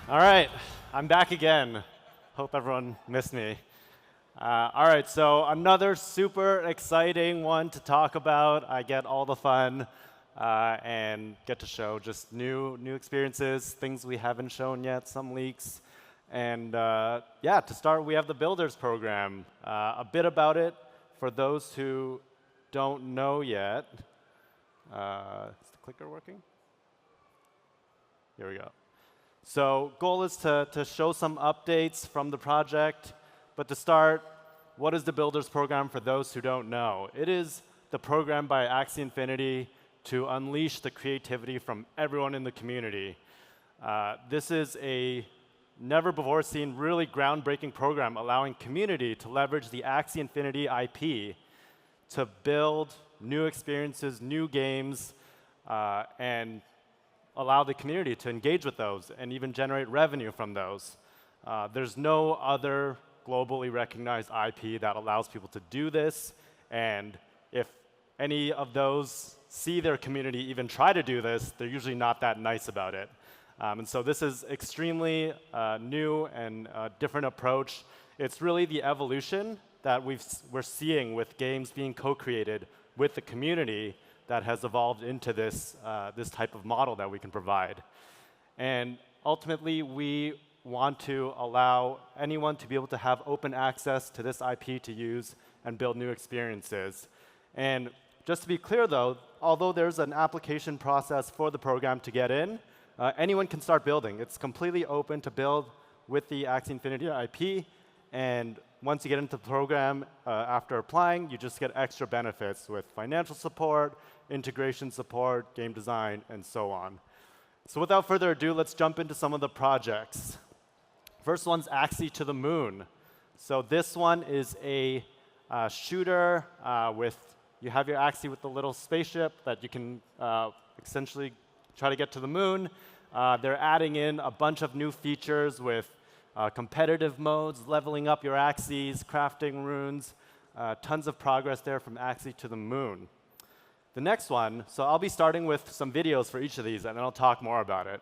All right, I'm back again. Hope everyone missed me. All right, so another super exciting one to talk about. I get all the fun and get to show just new experiences, things we haven't shown yet, some leaks. And yeah, to start, we have the Builders program. A bit about it for those who don't know yet. Is the clicker working? Here we go. So goal is to show some updates from the project. But to start, what is the Builders program for those who don't know? It is the program by Mech Infinity to unleash the creativity from everyone in the community. This is a never-before-seen, really groundbreaking program allowing community to leverage the Mech Infinity IP to build new experiences, new games, and allow the community to engage with those and even generate revenue from those. There's no other globally recognized IP that allows people to do this. And if any of those see their community even try to do this, they're usually not that nice about it. And so this is extremely new and a different approach. It's really the evolution that we're seeing with games being co-created with the community that has evolved into this, this type of model that we can provide. And ultimately, we want to allow anyone to be able to have open access to this IP to use and build new experiences. And just to be clear, though, although there's an application process for the program to get in, anyone can start building. It's completely open to build with the Mech Infinity IP. And once you get into the program, after applying, you just get extra benefits with financial support, integration support, game design, and so on. So without further ado, let's jump into some of the projects. First one's Axie to the Moon. So this one is a shooter with, you have your Axie with the little spaceship that you can essentially try to get to the moon. They're adding in a bunch of new features with competitive modes, leveling up your Axies, crafting runes, tons of progress there from Axie to the Moon. The next one, so I'll be starting with some videos for each of these, and then I'll talk more about it.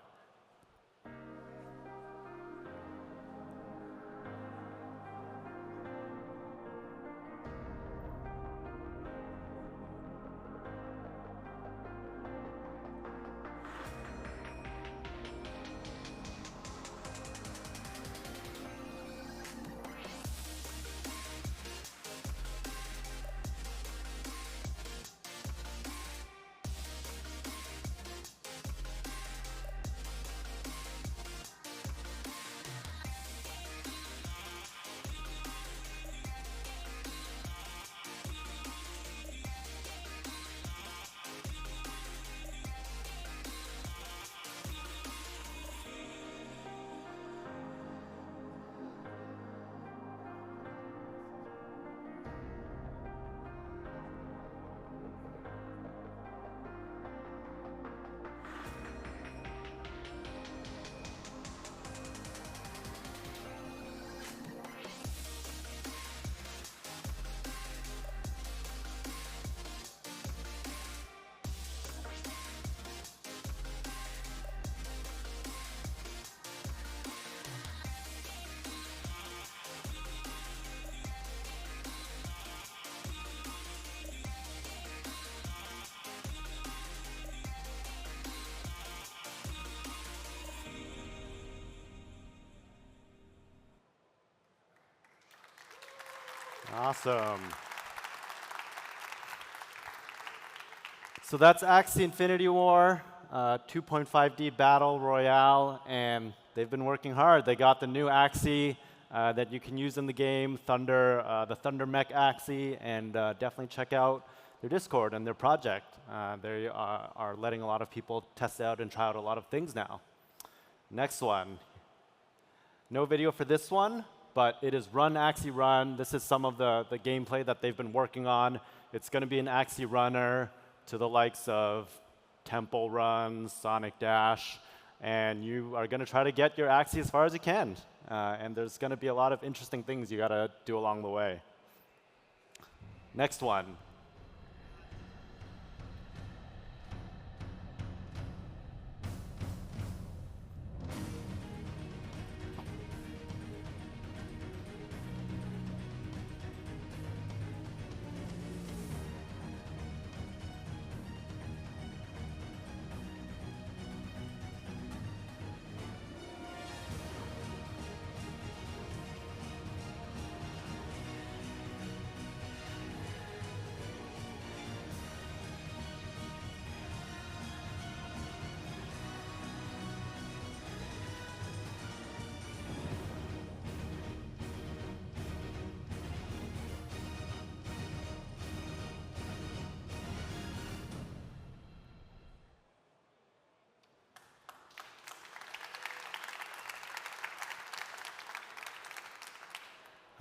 Awesome. So that's Axie Infinity War, 2.5D Battle Royale, and they've been working hard. They got the new Axie that you can use in the game, the Thunder Mech Axie, and definitely check out their Discord and their project. They are letting a lot of people test out and try out a lot of things now. Next one. No video for this one, but it is Run Axie Run. This is some of the gameplay that they've been working on. It's going to be an Axie runner to the likes of Temple Run, Sonic Dash, and you are going to try to get your Axie as far as you can. And there's going to be a lot of interesting things you got to do along the way. Next one.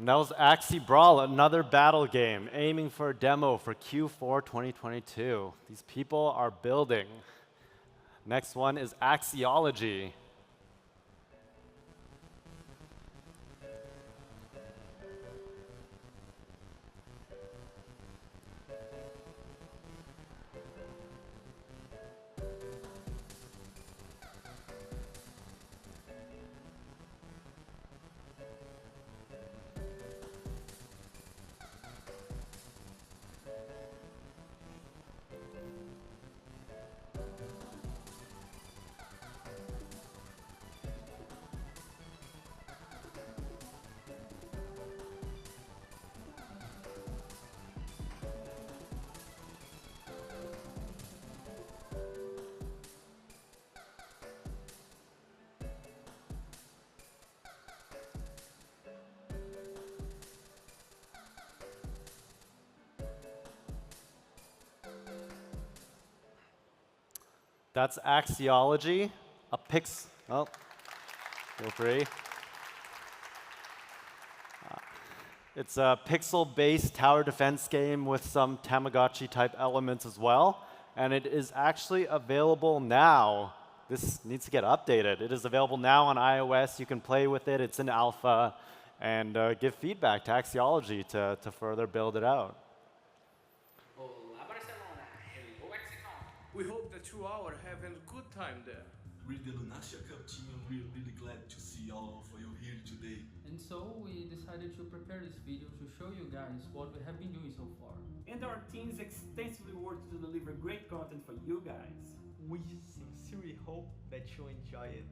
And that was Axie Brawl, another battle game, aiming for a demo for Q4 2022. These people are building. Next one is Axiology. That's Axiology, oh, feel free. It's a pixel-based tower defense game with some Tamagotchi-type elements as well, and it is actually available now. This needs to get updated. It is available now on iOS. You can play with it. It's in alpha, and give feedback to Axiology to further build it out. Olá, Barcelona. Hello, Mexico. We hope that you all are having a good time there. We're the Lunasia Cup team and we're really glad to see all of you here today. And so we decided to prepare this video to show you guys what we have been doing so far. And our teams extensively worked to deliver great content for you guys. We sincerely hope that you enjoy it.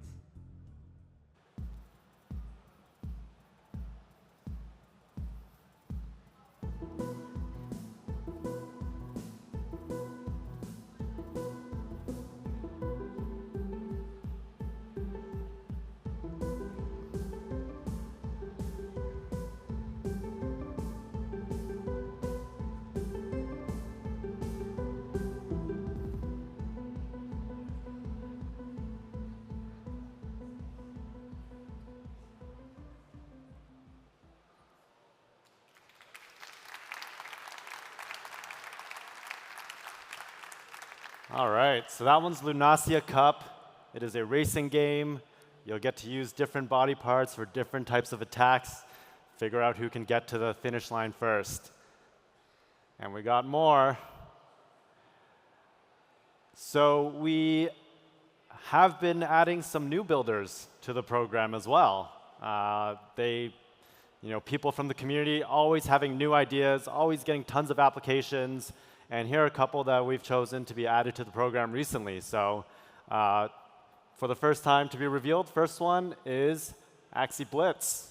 All right, so that one's Lunasia Cup. It is a racing game. You'll get to use different body parts for different types of attacks. Figure out who can get to the finish line first. And we got more. So we have been adding some new builders to the program as well. People from the community always having new ideas, always getting tons of applications. And here are a couple that we've chosen to be added to the program recently. So for the first time to be revealed, first one is Axie Blitz.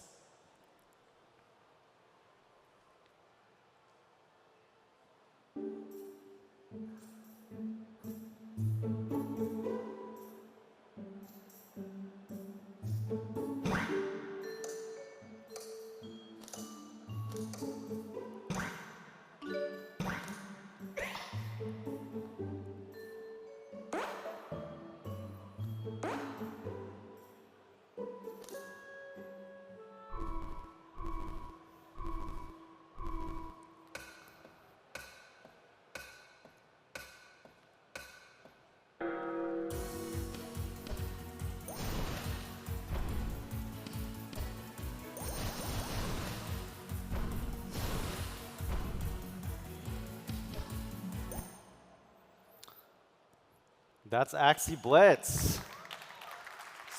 That's Axie Blitz.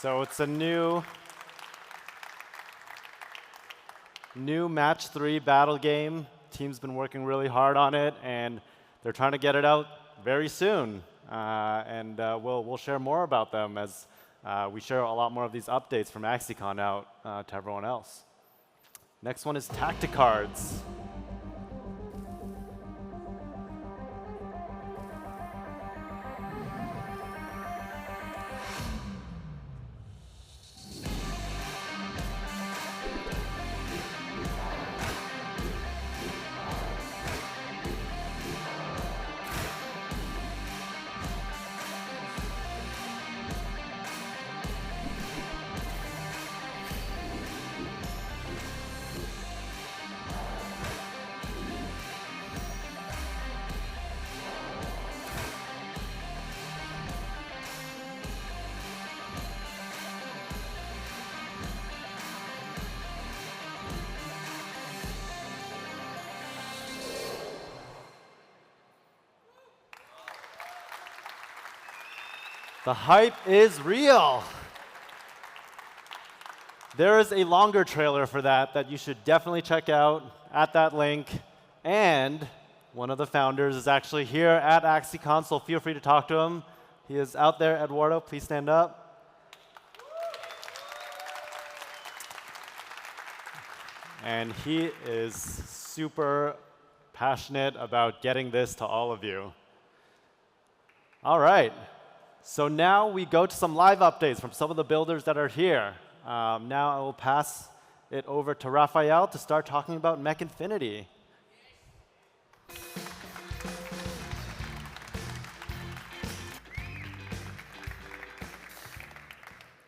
So it's a new match 3 battle game. Team's been working really hard on it, and they're trying to get it out very soon. We'll share more about them as we share a lot more of these updates from AxieCon out to everyone else. Next one is Tacticards. The hype is real. There is a longer trailer for that that you should definitely check out at that link. And one of the founders is actually here at AxiCon, so feel free to talk to him. He is out there. Eduardo, please stand up. And he is super passionate about getting this to all of you. All right. So now we go to some live updates from some of the builders that are here. Now I will pass it over to Raphael to start talking about Mech Infinity.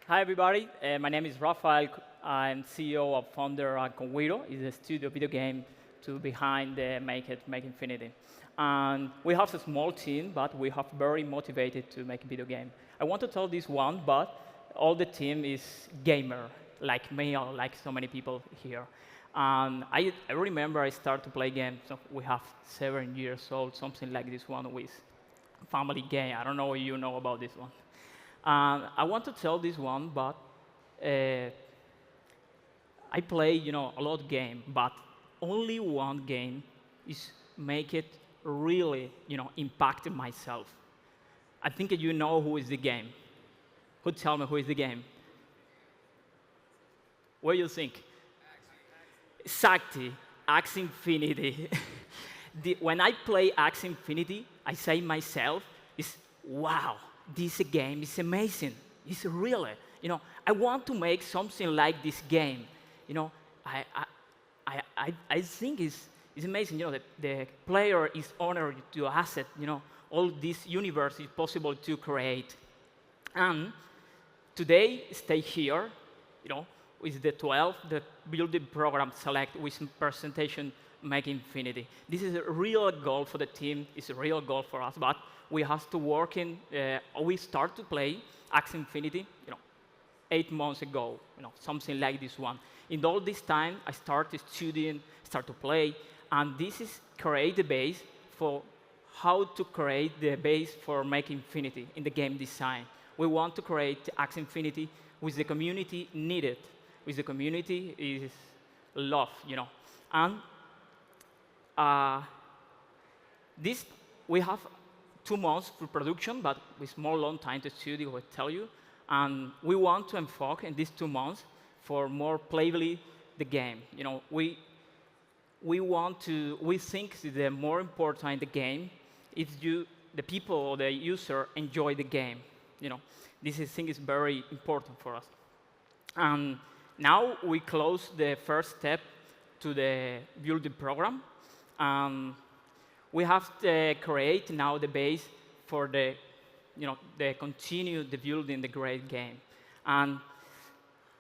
Hi, everybody. My name is Rafael. I'm CEO of founder at Conguiro. It's a studio video game behind the Mech Infinity. And we have a small team, but we have very motivated to make a video game. I want to tell this one, but all the team is gamer, like me or like so many people here. I remember I started to play games. So we have 7 years old, something like this one with family game. I don't know if you know about this one. I want to tell this one, but I play, a lot of game, but only one game is make it really, impact myself. I think you know who is the game. Who tell me who is the game? What do you think? Exactly, Axie Infinity. When I play Axie Infinity, I say myself, wow, this game is amazing. It's really, I want to make something like this game. I think it's amazing. The player is honored to asset. All this universe is possible to create. And today, stay here. With the 12, the building program select with presentation Mech Infinity. This is a real goal for the team. It's a real goal for us. But we have to work in. We start to play Axie Infinity. 8 months ago. Something like this one. In all this time, I started studying, start to play, and this is create the base for how to create the base for Mech Infinity in the game design. We want to create Axie Infinity with the community needed. With the community is love, And this, we have 2 months for production, but with more long time to study, I will tell you. And we want to focus in these 2 months for more playably the game. We think the more important in the game is the people or the user enjoy the game. This thing is very important for us. And now we close the first step to the building program. We have to create now the base for the continue the building the great game. And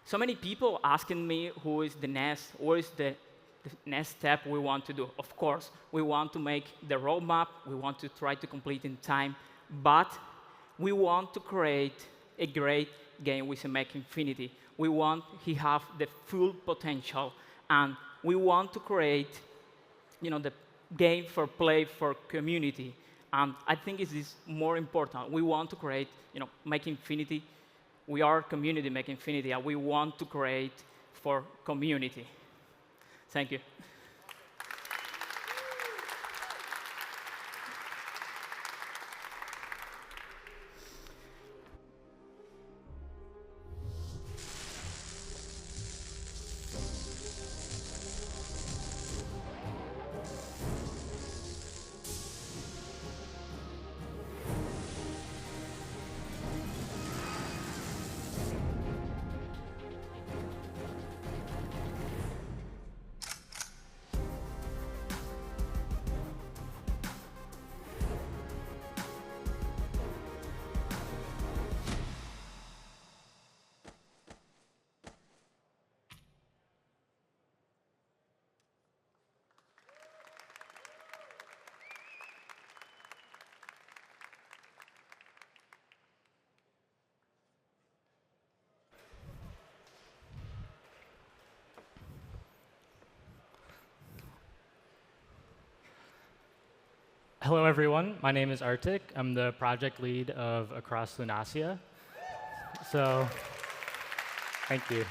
so many people asking me what is the next step we want to do. Of course, we want to make the roadmap. We want to try to complete in time. But we want to create a great game with a Mech Infinity. We want to have the full potential. And we want to create the game for play for community. And I think it is more important. We want to create, Mech Infinity. We are community Mech Infinity, and we want to create for community. Thank you. Hello, everyone. My name is Arctic. I'm the project lead of Across Lunasia. So, thank you.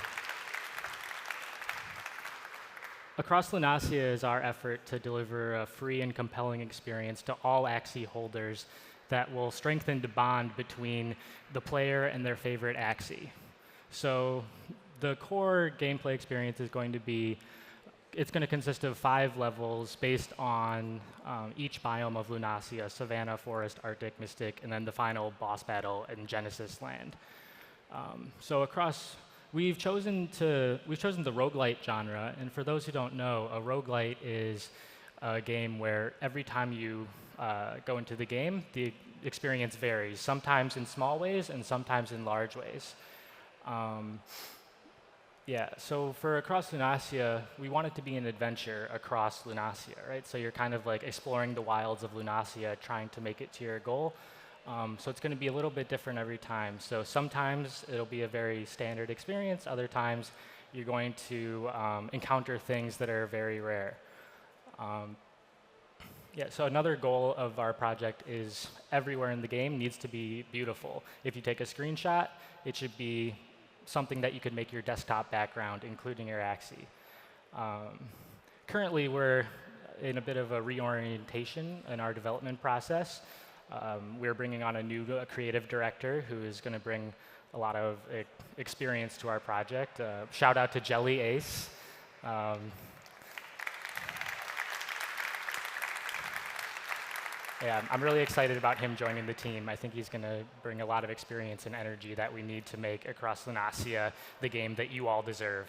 Across Lunasia is our effort to deliver a free and compelling experience to all Axie holders that will strengthen the bond between the player and their favorite Axie. So the core gameplay experience is going to be, it's going to consist of 5 levels based on each biome of Lunasia: Savanna, Forest, Arctic, Mystic, and then the final boss battle in Genesis Land. So across, we've chosen the roguelite genre, and for those who don't know, a roguelite is a game where every time you go into the game, the experience varies, sometimes in small ways and sometimes in large ways. Yeah, so for Across Lunasia, we want it to be an adventure across Lunasia, right? So you're kind of like exploring the wilds of Lunasia, trying to make it to your goal. So it's going to be a little bit different every time. So sometimes it'll be a very standard experience. Other times you're going to encounter things that are very rare. Yeah, so another goal of our project is everywhere in the game needs to be beautiful. If you take a screenshot, it should be something that you could make your desktop background, including your Axie. Currently, we're in a bit of a reorientation in our development process. We're bringing on a new creative director who is going to bring a lot of experience to our project. Shout out to Jelly Ace. Yeah, I'm really excited about him joining the team. I think he's going to bring a lot of experience and energy that we need to make Across Lunasia the game that you all deserve.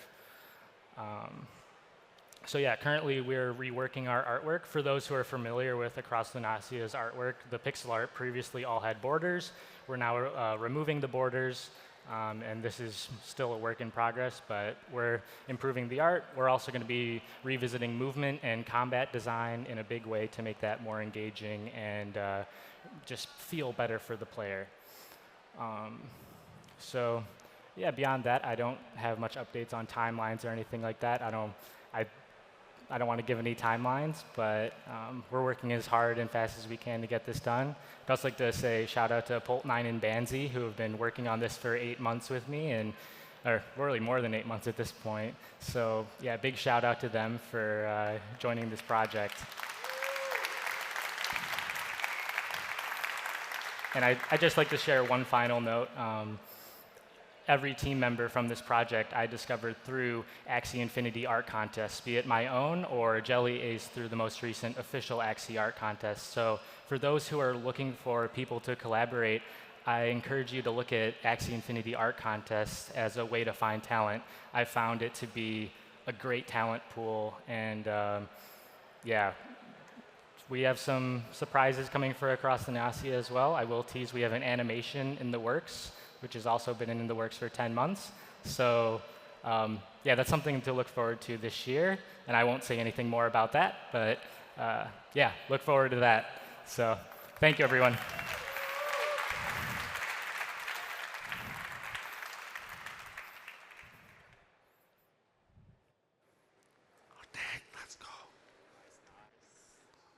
So yeah, currently we're reworking our artwork. For those who are familiar with Across Lunasia's artwork, the pixel art previously all had borders. We're now removing the borders, and this is still a work in progress, but we're improving the art. We're also going to be revisiting movement and combat design in a big way to make that more engaging and just feel better for the player. So yeah, beyond that, I don't have much updates on timelines or anything like that. I don't want to give any timelines, but we're working as hard and fast as we can to get this done. I'd also like to say shout out to Polt9 and Banzi, who have been working on this for 8 months with me, or really more than 8 months at this point. So yeah, big shout out to them for joining this project. And I'd just like to share one final note. Every team member from this project I discovered through Axie Infinity art contests, be it my own or Jelly Ace through the most recent official Axie art contest. So for those who are looking for people to collaborate, I encourage you to look at Axie Infinity art contests as a way to find talent. I found it to be a great talent pool, and yeah, we have some surprises coming for Across Lunasia as well. I will tease we have an animation in the works, which has also been in the works for 10 months. So yeah, that's something to look forward to this year. And I won't say anything more about that, but yeah, look forward to that. So thank you, everyone.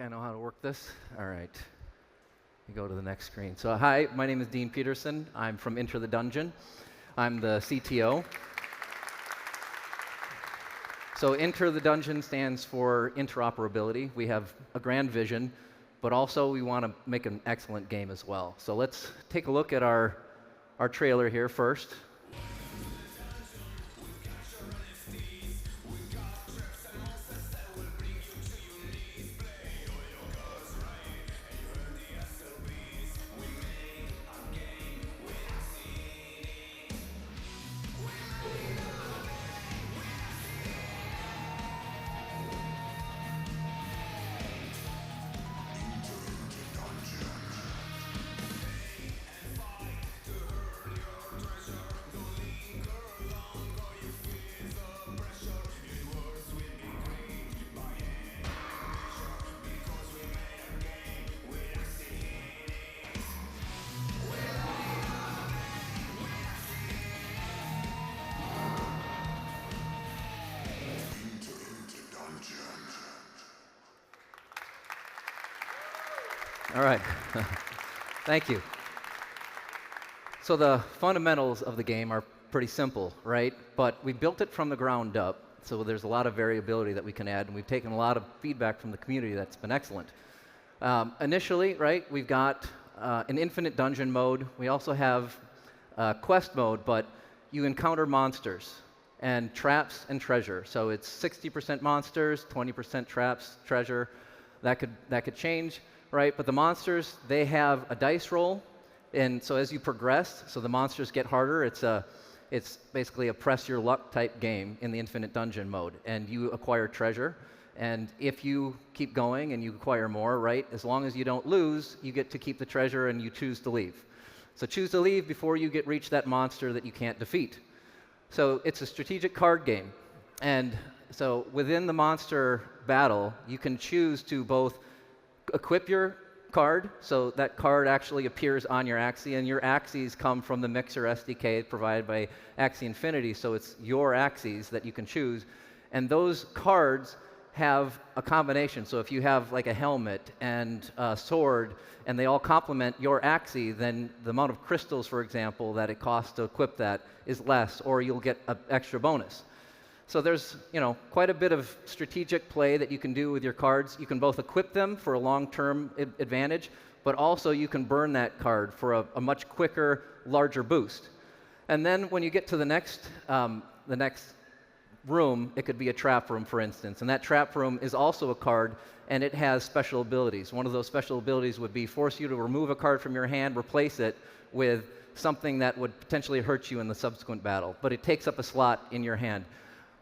I know how to work this? All right. You go to the next screen. So hi, my name is Dean Peterson. I'm from Enter the Dungeon. I'm the CTO. So Enter the Dungeon stands for interoperability. We have a grand vision, but also we want to make an excellent game as well. So let's take a look at our trailer here first. All right. Thank you. So the fundamentals of the game are pretty simple, right? But we built it from the ground up, so there's a lot of variability that we can add, and we've taken a lot of feedback from the community that's been excellent. Initially, right, we've got an infinite dungeon mode. We also have quest mode, but you encounter monsters and traps and treasure. So it's 60% monsters, 20% traps, treasure. That could change, right? But the monsters, they have a dice roll, and so as you progress, so the monsters get harder. It's basically a press your luck type game in the infinite dungeon mode, and you acquire treasure. And if you keep going and you acquire more, right, as long as you don't lose, you get to keep the treasure and you choose to leave. So choose to leave before you reach that monster that you can't defeat. So it's a strategic card game. And so within the monster battle, you can choose to both equip your card, so that card actually appears on your Axie, and your Axies come from the Mixer SDK provided by Axie Infinity, so it's your Axies that you can choose. And those cards have a combination. So if you have like a helmet and a sword, and they all complement your Axie, then the amount of crystals, for example, that it costs to equip that is less, or you'll get an extra bonus. So there's, quite a bit of strategic play that you can do with your cards. You can both equip them for a long-term advantage, but also you can burn that card for a much quicker, larger boost. And then when you get to the next room, it could be a trap room, for instance, and that trap room is also a card, and it has special abilities. One of those special abilities would be force you to remove a card from your hand, replace it with something that would potentially hurt you in the subsequent battle, but it takes up a slot in your hand.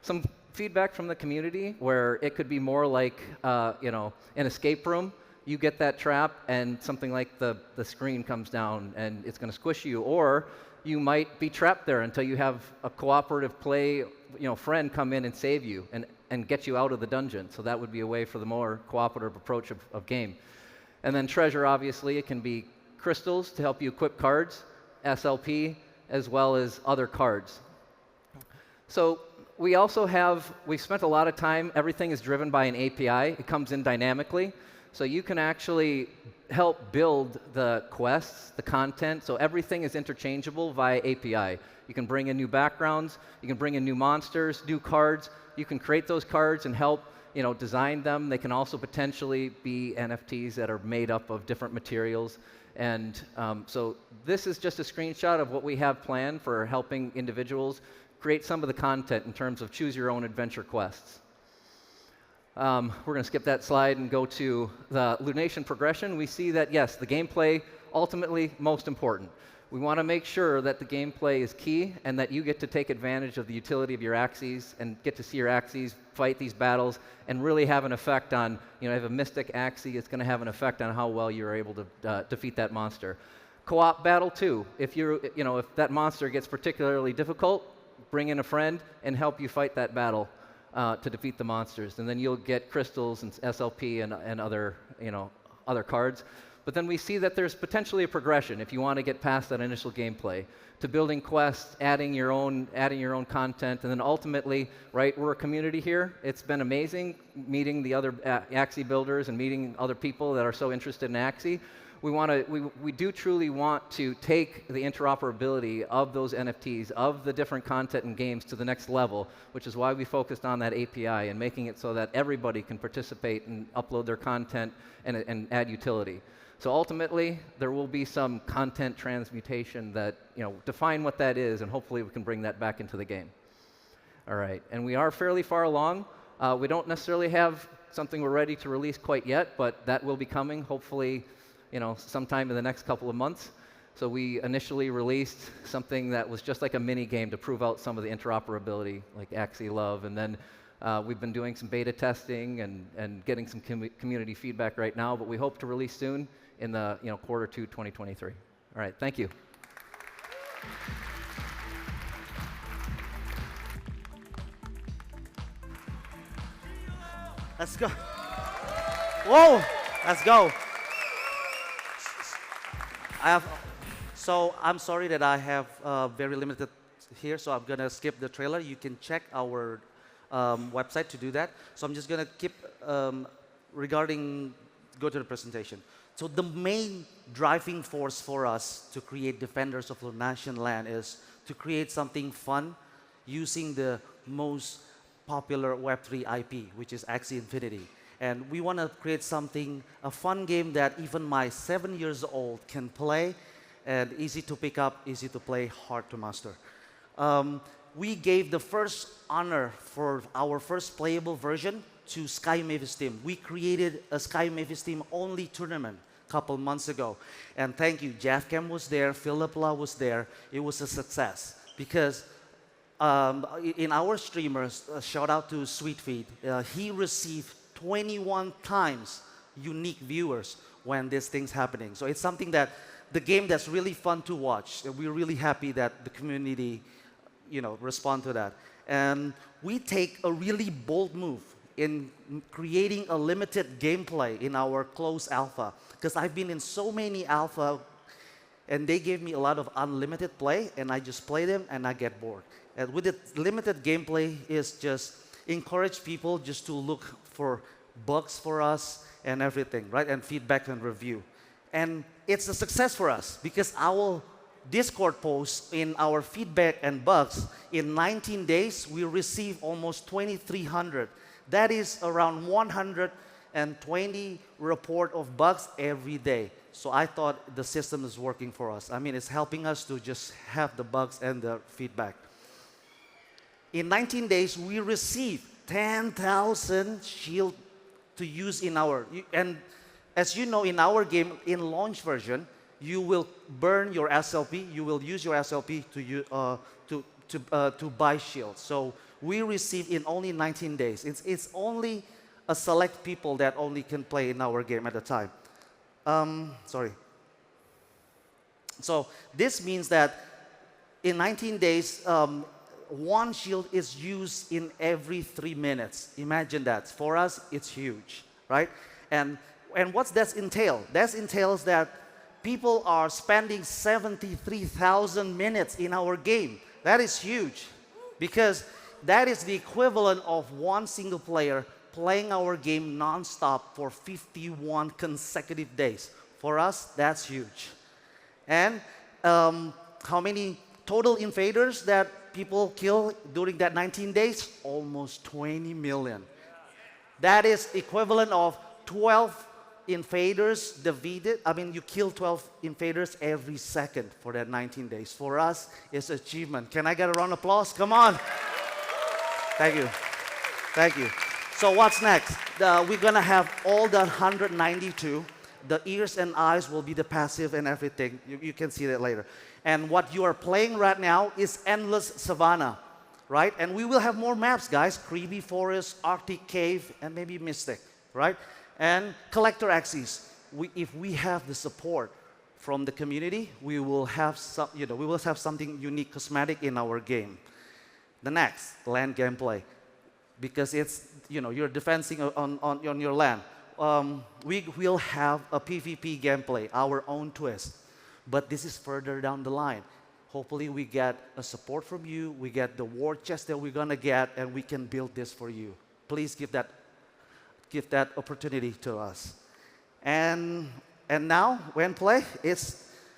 Some feedback from the community where it could be more like, an escape room. You get that trap, and something like the screen comes down, and it's going to squish you, or you might be trapped there until you have a cooperative play, friend come in and save you and get you out of the dungeon. So that would be a way for the more cooperative approach of game. And then treasure, obviously, it can be crystals to help you equip cards, SLP, as well as other cards. So we've spent a lot of time, everything is driven by an API. It comes in dynamically. So you can actually help build the quests, the content, so everything is interchangeable via API. You can bring in new backgrounds, you can bring in new monsters, new cards. You can create those cards and help, design them. They can also potentially be NFTs that are made up of different materials. And so this is just a screenshot of what we have planned for helping individuals create some of the content in terms of choose your own adventure quests. We're going to skip that slide and go to the Lunation progression. We see that, yes, the gameplay, ultimately most important. We want to make sure that the gameplay is key and that you get to take advantage of the utility of your Axies and get to see your Axies fight these battles and really have an effect on, if a Mystic Axie, it's going to have an effect on how well you're able to defeat that monster. Co-op battle too. If if that monster gets particularly difficult, bring in a friend and help you fight that battle to defeat the monsters, and then you'll get crystals and SLP and other cards. But then we see that there's potentially a progression if you want to get past that initial gameplay to building quests, adding your own content, and then ultimately, right, we're a community here. It's been amazing meeting the other Axie builders and meeting other people that are so interested in Axie. We do truly want to take the interoperability of those NFTs, of the different content and games to the next level, which is why we focused on that API and making it so that everybody can participate and upload their content and add utility. So ultimately, there will be some content transmutation that, define what that is, and hopefully we can bring that back into the game. All right, and we are fairly far along. We don't necessarily have something we're ready to release quite yet, but that will be coming, hopefully, sometime in the next couple of months. So we initially released something that was just like a mini game to prove out some of the interoperability, like Axie Love, and then we've been doing some beta testing and getting some community feedback right now, but we hope to release soon in the quarter 2 2023. All right, thank you. Let's go. Whoa, let's go. I'm sorry that I have very limited here, so I'm gonna skip the trailer. You can check our website to do that. So I'm just gonna keep go to the presentation. So the main driving force for us to create Defenders of Lunasian Land is to create something fun using the most popular Web3 IP, which is Axie Infinity. And we want to create something, a fun game that even my 7 years old can play, and easy to pick up, easy to play, hard to master. We gave the first honor for our first playable version to Sky Mavis team. We created a Sky Mavis team only tournament a couple months ago. And thank you, Jeff Cam was there, Philip La was there. It was a success because in our streamers, shout out to Sweetfeed, he received 21 times unique viewers when this thing's happening. So it's something that, the game that's really fun to watch. And we're really happy that the community respond to that. And we take a really bold move in creating a limited gameplay in our closed alpha. Because I've been in so many alpha, and they gave me a lot of unlimited play, and I just play them, and I get bored. And with the limited gameplay is just encourage people just to look for bugs for us and everything, right? And feedback and review. And it's a success for us because our Discord posts in our feedback and bugs, in 19 days, we received almost 2,300. That is around 120 report of bugs every day. So I thought the system is working for us. I mean, it's helping us to just have the bugs and the feedback. In 19 days, we received 10,000 shield to use in our, and as you know, in our game, in launch version, you will burn your SLP. You will use your SLP to buy shields. So we received in only 19 days. It's only a select people that only can play in our game at a time. Sorry. So this means that in 19 days, one shield is used in every 3 minutes. Imagine that. For us, it's huge, right? And what's that entail? That entails that people are spending 73,000 minutes in our game. That is huge because that is the equivalent of one single player playing our game nonstop for 51 consecutive days. For us, that's huge. And how many total invaders that people kill during that 19 days? Almost 20 million. That is equivalent of 12 invaders defeated. I mean, you kill 12 invaders every second for that 19 days. For us, it's an achievement. Can I get a round of applause? Come on. Thank you. Thank you. So what's next? We're going to have all the 192. The ears and eyes will be the passive and everything. You can see that later. And what you are playing right now is Endless Savanna, right? And we will have more maps, guys. Creepy Forest, Arctic Cave, and maybe Mystic, right? And Collector Axes. If we have the support from the community, we will have something unique, cosmetic in our game. The next, land gameplay, because it's you're defending on your land. We will have a PvP gameplay, our own twist, but this is further down the line. Hopefully, we get a support from you. We get the war chest that we're gonna get, and we can build this for you. Please give that opportunity to us. And now, when play,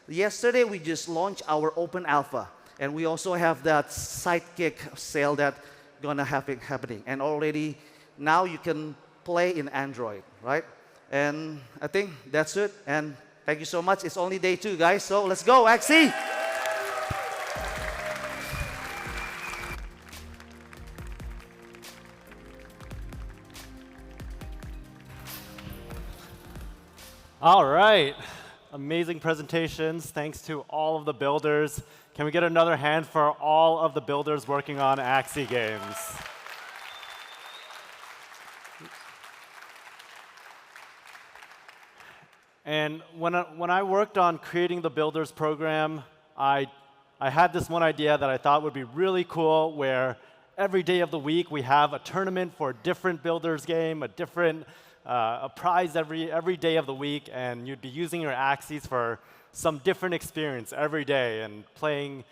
yesterday we just launched our open alpha, and we also have that sidekick sale that gonna happening. And already now you can play in Android, right? And I think that's it. And thank you so much. It's only day 2, guys. So let's go, Axie. All right. Amazing presentations. Thanks to all of the builders. Can we get another hand for all of the builders working on Axie games? And when I worked on creating the builders program, I had this one idea that I thought would be really cool, where every day of the week we have a tournament for a different builders game, a prize every day of the week, and you'd be using your Axies for some different experience every day and playing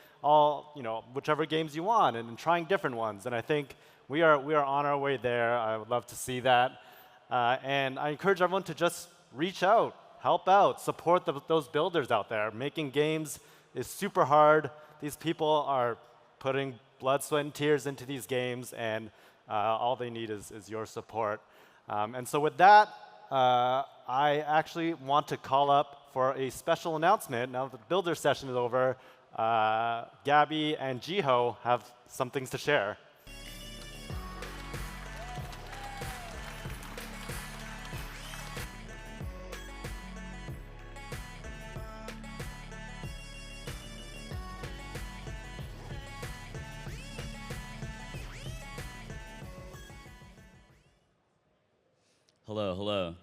whichever games you want and trying different ones. And I think we are on our way there. I would love to see that. And I encourage everyone to just reach out. help out, support those builders out there. Making games is super hard. These people are putting blood, sweat, and tears into these games, and all they need is your support. And so with that, I actually want to call up for a special announcement. Now that the builder session is over, Gabby and Jiho have some things to share. Hello, hello.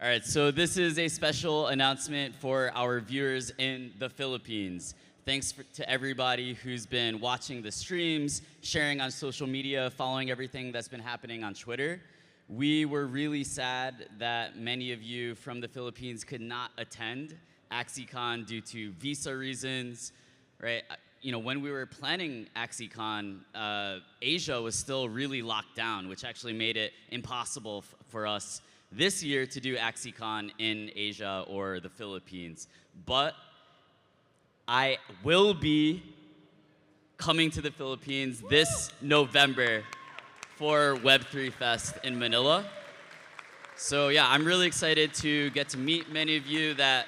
All right, so this is a special announcement for our viewers in the Philippines. Thanks to everybody who's been watching the streams, sharing on social media, following everything that's been happening on Twitter. We were really sad that many of you from the Philippines could not attend AxiCon due to visa reasons, right? You know, when we were planning AxiCon, Asia was still really locked down, which actually made it impossible for us this year to do AxiCon in Asia or the Philippines. But I will be coming to the Philippines this November for Web3 Fest in Manila. So yeah, I'm really excited to get to meet many of you that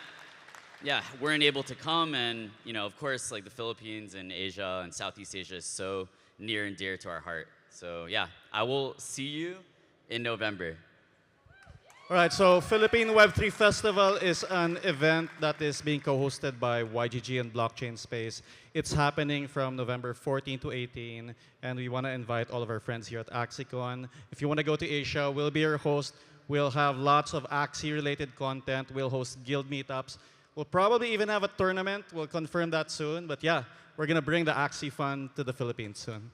weren't able to come, and of course, like the Philippines and Asia and Southeast Asia is so near and dear to our heart. So yeah, I will see you in November. All right, so Philippine Web3 Festival is an event that is being co-hosted by YGG and Blockchain Space. It's happening from November 14 to 18, and we want to invite all of our friends here at AxiCon. If you want to go to Asia, we'll be your host. We'll have lots of Axie-related content. We'll host guild meetups. We'll probably even have a tournament. We'll confirm that soon. But yeah, we're going to bring the Axie fun to the Philippines soon.